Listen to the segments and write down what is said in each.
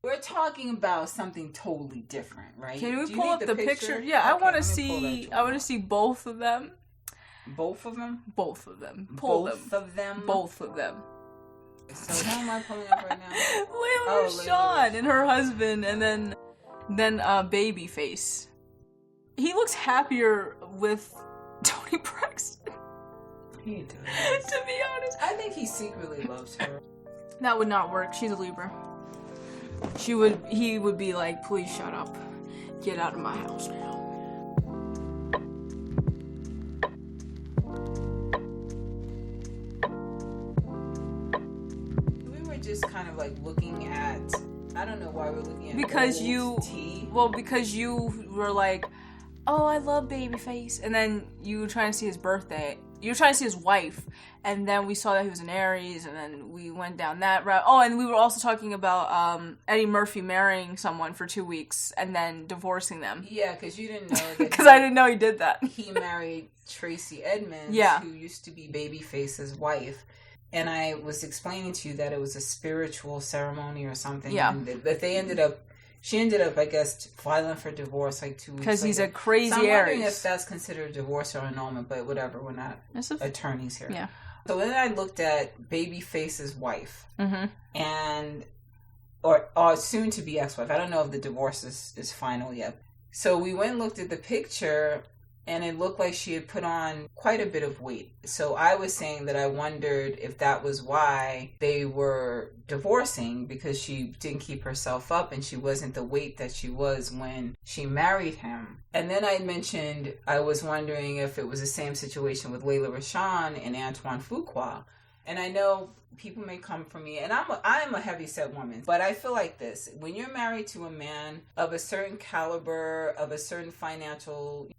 We're talking about something totally different, right? Can we pull up the picture? Yeah, okay, I want to see. I want to see both of them. Both of them? Both of them. Pull both them. Of them? Both of them. So how am I pulling up right now? Layla Rashawn and her husband, and then Babyface. He looks happier with Toni Braxton. He does. To be honest, I think he secretly loves her. That would not work. She's a Libra. He would be like, please shut up. Get out of my house now. We were just kind of like looking at, I don't know why we're looking at because because you were like, oh, I love Babyface, and then you were trying to see his birthday. You were trying to see his wife, and then we saw that he was an Aries, and then we went down that route. Oh, and we were also talking about Eddie Murphy marrying someone for 2 weeks and then divorcing them. Yeah, because you didn't know that. Because I didn't know he did that. He married Tracy Edmonds, who used to be Babyface's wife. And I was explaining to you that it was a spiritual ceremony or something. Yeah. And that she ended up, I guess, filing for divorce like 2 weeks because he's a crazy so I'm wondering Aries. if that's considered divorce or annulment, but whatever, we're not attorneys here. Yeah. So then I looked at Babyface's wife, mm-hmm. or soon to be ex-wife. I don't know if the divorce is final yet. So we went and looked at the picture, and it looked like she had put on quite a bit of weight. So I was saying that I wondered if that was why they were divorcing, because she didn't keep herself up and she wasn't the weight that she was when she married him. And then I mentioned I was wondering if it was the same situation with Layla Rashawn and Antoine Fuqua. And I know people may come for me, and I'm a heavy-set woman, but I feel like this. When you're married to a man of a certain caliber, of a certain financial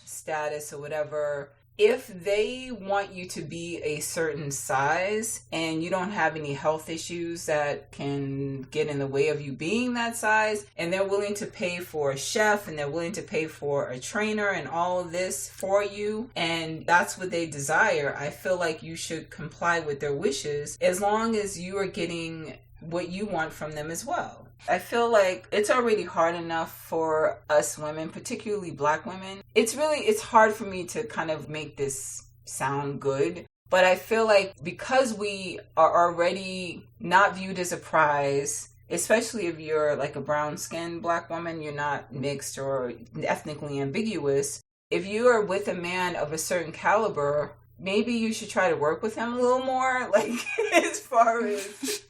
status or whatever, if they want you to be a certain size and you don't have any health issues that can get in the way of you being that size, and they're willing to pay for a chef and they're willing to pay for a trainer and all of this for you, and that's what they desire, I feel like you should comply with their wishes as long as you are getting what you want from them as well. I feel like it's already hard enough for us women, particularly Black women. It's hard for me to kind of make this sound good, but I feel like because we are already not viewed as a prize, especially if you're like a brown-skinned Black woman, you're not mixed or ethnically ambiguous. If you are with a man of a certain caliber, maybe you should try to work with him a little more, like as far as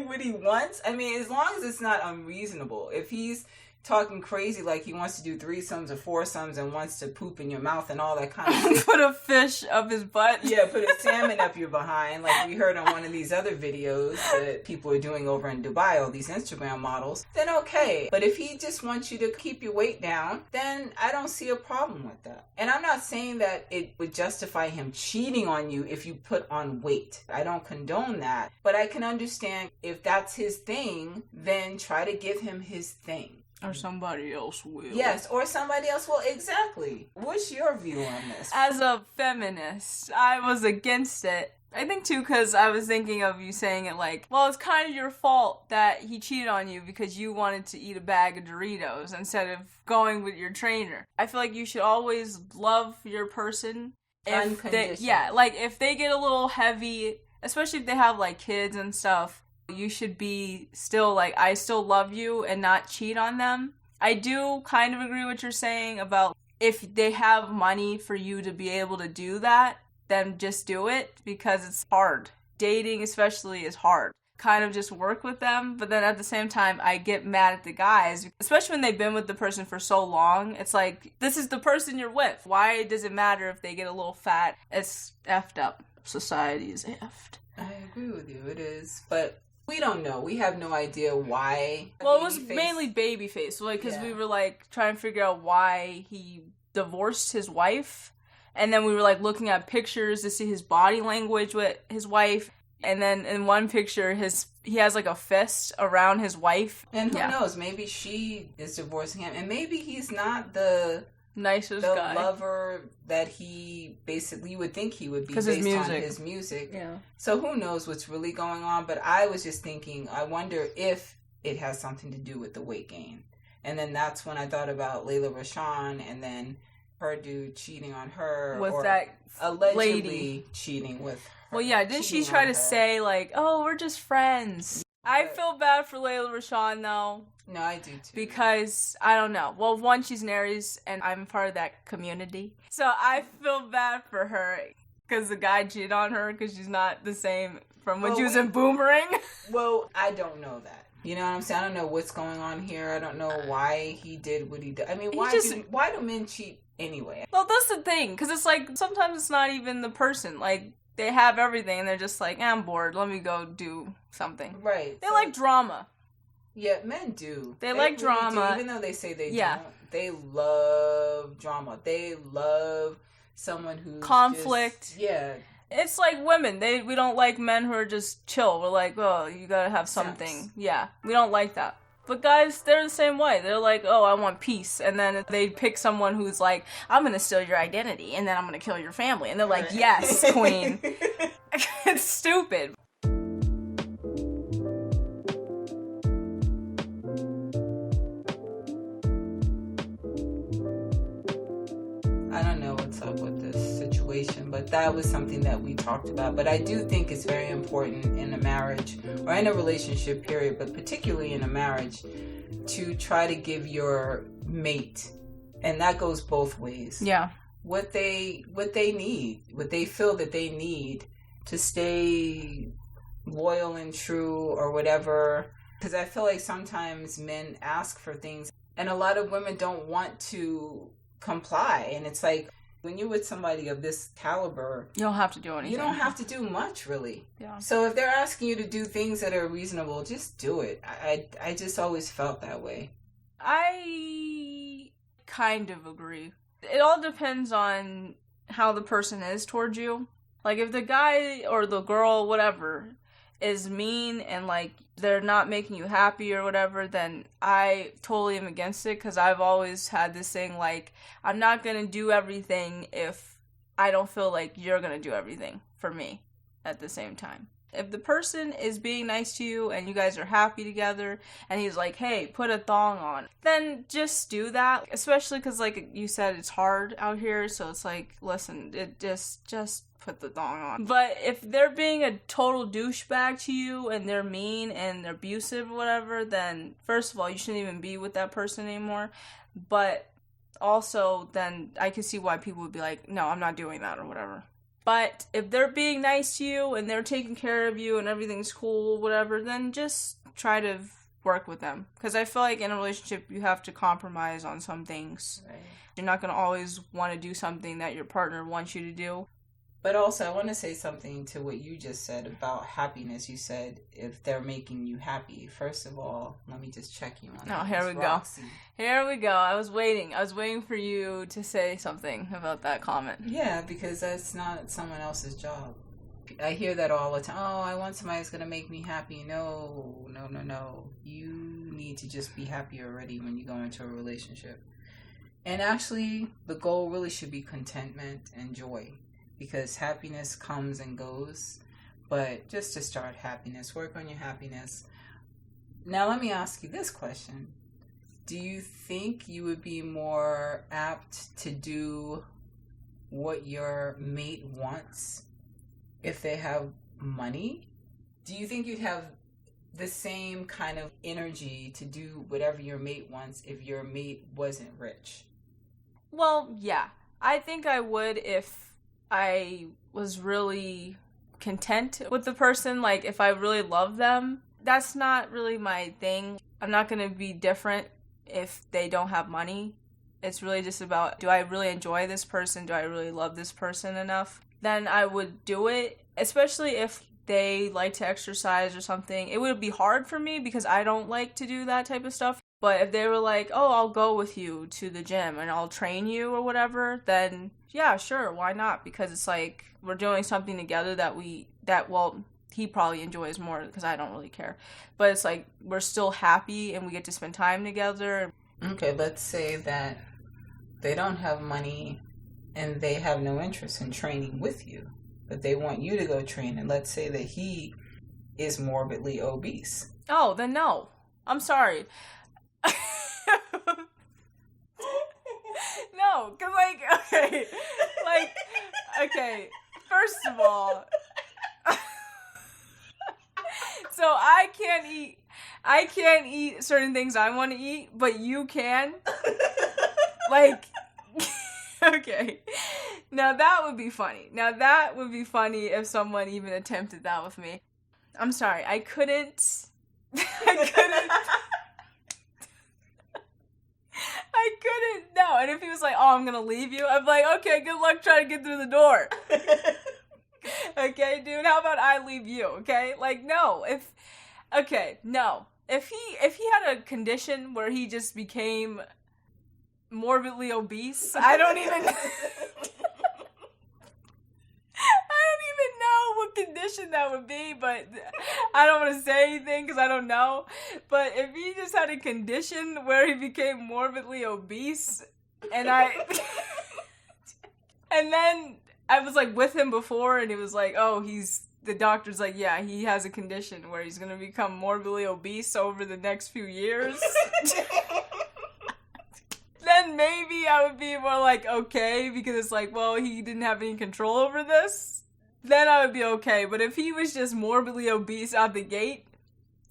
what he wants. I mean, as long as it's not unreasonable. If he's talking crazy like he wants to do threesomes or foursomes and wants to poop in your mouth and all that kind of stuff. Put a fish up his butt. Yeah, put a salmon up your behind, like we heard on one of these other videos that people are doing over in Dubai, all these Instagram models, then okay. But if he just wants you to keep your weight down, then I don't see a problem with that. And I'm not saying that it would justify him cheating on you if you put on weight. I don't condone that. But I can understand if that's his thing, then try to give him his thing. Or somebody else will. Yes, or somebody else will. Exactly. What's your view on this? As a feminist, I was against it. I think too because I was thinking of you saying it like, well, it's kind of your fault that he cheated on you because you wanted to eat a bag of Doritos instead of going with your trainer. I feel like you should always love your person. If they get a little heavy, especially if they have like kids and stuff, you should be still like, I still love you and not cheat on them. I do kind of agree what you're saying about if they have money for you to be able to do that, then just do it because it's hard. Dating especially is hard. Kind of just work with them, but then at the same time, I get mad at the guys, especially when they've been with the person for so long. It's like, this is the person you're with. Why does it matter if they get a little fat? It's effed up. Society is effed. I agree with you. It is, but we don't know. We have no idea why. Well, it was mainly Babyface, because we were like trying to figure out why he divorced his wife, and then we were like looking at pictures to see his body language with his wife, and then in one picture he has like a fist around his wife. And who knows? Maybe she is divorcing him, and maybe he's not the nicest the guy. lover that he basically, you would think he would be based on his music. Yeah. So who knows what's really going on, but I was just thinking, I wonder if it has something to do with the weight gain. And then that's when I thought about Layla Rashawn and then her dude cheating on her. With or that allegedly lady. cheating with her. Well, yeah, didn't she try to say, like, oh, we're just friends? I feel bad for Layla Rashawn, though. No, I do too. Because, I don't know. Well, one, she's an Aries, and I'm part of that community. So I feel bad for her because the guy cheated on her because she's not the same from when she was in Boomerang. Well, I don't know that. You know what I'm saying? I don't know what's going on here. I don't know why he did what he did. I mean, why do men cheat anyway? Well, that's the thing. Because it's like, sometimes it's not even the person. Like, they have everything, and they're just like, I'm bored. Let me go do something. Right. They like drama. Yeah, men do. They like really drama. do. Even though they say they don't. They love drama. They love someone who's conflict. Yeah. It's like women. We don't like men who are just chill. We're like, oh, you gotta have something. Sense. Yeah, we don't like that. But guys, they're the same way. They're like, oh, I want peace. And then they pick someone who's like, I'm gonna steal your identity, and then I'm gonna kill your family. And they're like, yes, queen. It's stupid. I don't know what's up with this situation, but that was something that we talked about. But I do think it's very important in a marriage or in a relationship period, but particularly in a marriage, to try to give your mate, and that goes both ways. Yeah. What they need, what they feel that they need to stay loyal and true or whatever. Because I feel like sometimes men ask for things and a lot of women don't want to comply, and it's like when you're with somebody of this caliber, you don't have to do anything. You don't have to do much, really. Yeah. So if they're asking you to do things that are reasonable, just do it. I just always felt that way. I kind of agree. It all depends on how the person is towards you. Like if the guy or the girl, whatever, is mean and like they're not making you happy or whatever, then I totally am against it, because I've always had this thing like, I'm not going to do everything if I don't feel like you're going to do everything for me at the same time. If the person is being nice to you and you guys are happy together and he's like, hey, put a thong on, then just do that. Especially because, like you said, it's hard out here. So it's like, listen, it just put the thong on. But if they're being a total douchebag to you and they're mean and they're abusive or whatever, then first of all, you shouldn't even be with that person anymore. But also, then I can see why people would be like, no, I'm not doing that or whatever. But if they're being nice to you and they're taking care of you and everything's cool, whatever, then just try to work with them. Because I feel like in a relationship, you have to compromise on some things. Right. You're not going to always want to do something that your partner wants you to do. But also, I want to say something to what you just said about happiness. You said if they're making you happy. First of all, let me just check you on that. Oh, here we go. Here we go. I was waiting for you to say something about that comment. Yeah, because that's not someone else's job. I hear that all the time. Oh, I want somebody who's going to make me happy. No. You need to just be happy already when you go into a relationship. And actually, the goal really should be contentment and joy. Because happiness comes and goes. But just to start happiness, work on your happiness. Now let me ask you this question. Do you think you would be more apt to do what your mate wants if they have money? Do you think you'd have the same kind of energy to do whatever your mate wants if your mate wasn't rich? Well, yeah. I think I would if I was really content with the person, like if I really love them. That's not really my thing. I'm not going to be different if they don't have money. It's really just about, do I really enjoy this person? Do I really love this person enough? Then I would do it, especially if they like to exercise or something. It would be hard for me because I don't like to do that type of stuff. But if they were like, oh, I'll go with you to the gym and I'll train you or whatever, then yeah, sure, why not? Because it's like we're doing something together that he probably enjoys more because I don't really care. But it's like we're still happy and we get to spend time together. Okay, let's say that they don't have money and they have no interest in training with you, but they want you to go train. And let's say that he is morbidly obese. Oh, then no. I'm sorry. No, because, okay, first of all, so I can't eat certain things I want to eat, but you can. Okay. Now that would be funny. If someone even attempted that with me. I'm sorry, I couldn't. No. And if he was like, oh, I'm gonna leave you, I'm like, okay, good luck trying to get through the door. Okay, dude, how about I leave you, okay? No. No. If he had a condition where he just became morbidly obese, I don't even know what condition that would be, but I don't want to say anything because I don't know. But if he just had a condition where he became morbidly obese, and then I was with him before, and he was like, oh, the doctor's like, yeah, he has a condition where he's gonna become morbidly obese over the next few years. Then maybe I would be more okay, because it's well, he didn't have any control over this. Then I would be okay. But if he was just morbidly obese out the gate,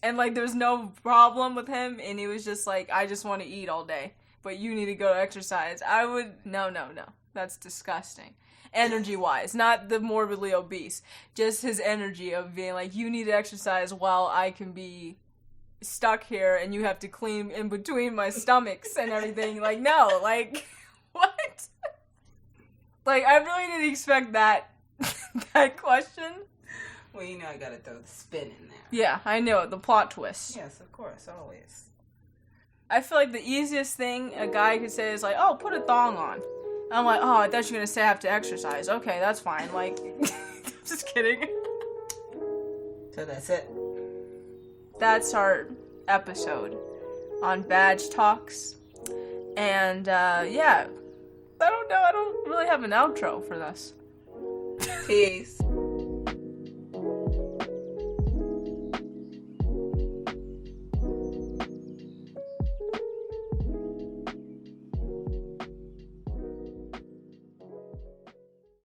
and there's no problem with him, and he was just I just want to eat all day, but you need to go exercise, I would, no. That's disgusting. Energy-wise, not the morbidly obese. Just his energy of being you need to exercise while I can be stuck here and you have to clean in between my stomachs and everything. No, what? I really didn't expect that question. Well, I gotta throw the spin in there. Yeah, I know it. The plot twist. Yes, of course, always. I feel the easiest thing a guy could say is oh, put a thong on. I'm oh, I thought you were gonna say I have to exercise. Okay, that's fine. Just kidding. So that's it. That's our episode on badge talks. And, yeah. I don't know. I don't really have an outro for this. Peace.